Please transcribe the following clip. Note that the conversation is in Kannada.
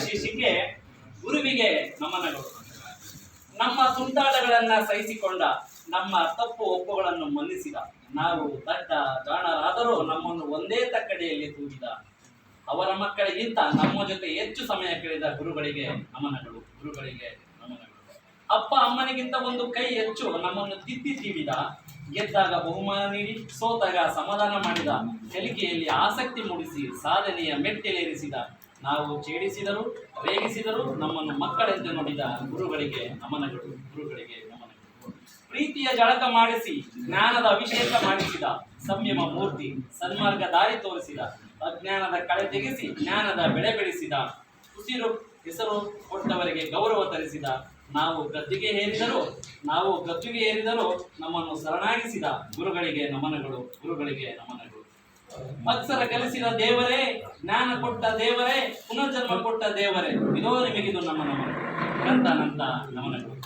ಶೀರ್ಷಿಕೆ ಗುರುವಿಗೆ ನಮನಗಳು. ನಮ್ಮ ತುಂಟಾಟಗಳನ್ನ ಸಹಿಸಿಕೊಂಡ, ನಮ್ಮ ತಪ್ಪು ಒಪ್ಪುಗಳನ್ನು ಮನ್ನಿಸಿದ, ನಾವು ದಡ್ಡ ಜಾಣರಾದರೂ ನಮ್ಮನ್ನು ಒಂದೇ ತಕ್ಕಡಿಯಲ್ಲಿ ತೂಗಿದ, ಅವರ ಮಕ್ಕಳಿಗಿಂತ ನಮ್ಮ ಜೊತೆ ಹೆಚ್ಚು ಸಮಯ ಕಳೆದ ಗುರುಗಳಿಗೆ ನಮನಗಳು. ಗುರುಗಳಿಗೆ ನಮನಗಳು. ಅಪ್ಪ ಅಮ್ಮನಿಗಿಂತ ಒಂದು ಕೈ ಹೆಚ್ಚು ನಮ್ಮನ್ನು ತಿದ್ದಿ ತೀಡಿದ, ಗೆದ್ದಾಗ ಬಹುಮಾನ ನೀಡಿ, ಸೋತಾಗ ಸಮಾಧಾನ ಮಾಡಿದ, ಕಲಿಕೆಯಲ್ಲಿ ಆಸಕ್ತಿ ಮೂಡಿಸಿ ಸಾಧನೆಯ ಮೆಟ್ಟಿಲೇರಿಸಿದ, ನಾವು ಛೇಡಿಸಿದರು ರೇಗಿಸಿದರು ನಮ್ಮನ್ನು ಮಕ್ಕಳೆಂದು ನೋಡಿದ ಗುರುಗಳಿಗೆ ನಮನಗಳು. ಗುರುಗಳಿಗೆ ನಮನಗಳು. ಪ್ರೀತಿಯ ಜಳಕ ಮಾಡಿಸಿ ಜ್ಞಾನದ ಅಭಿಷೇಕ ಮಾಡಿಸಿದ, ಸಂಯಮ ಮೂರ್ತಿ ಸನ್ಮಾರ್ಗ ದಾರಿ ತೋರಿಸಿದ, ಅಜ್ಞಾನದ ಕಳೆ ತೆಗೆಸಿ ಜ್ಞಾನದ ಬೆಳೆ ಬೆಳೆಸಿದ, ಉಸಿರು ಹೆಸರು ಕೊಟ್ಟವರಿಗೆ ಗೌರವ ತರಿಸಿದ, ನಾವು ಗದ್ದುಗೆ ಏರಿದರೂ ನಮ್ಮನ್ನು ಶರಣಾಗಿಸಿದ ಗುರುಗಳಿಗೆ ನಮನಗಳು. ಗುರುಗಳಿಗೆ ನಮನಗಳು. ಅಕ್ಷರ ಕಲಿಸಿದ ದೇವರೇ, ಜ್ಞಾನ ಕೊಟ್ಟ ದೇವರೇ, ಪುನರ್ಜನ್ಮ ಕೊಟ್ಟ ದೇವರೇ, ಇದೋ ನಿಮಗಿದು ನಮ್ಮ ನಮನ. ಅನಂತ ನಮನಗಳು.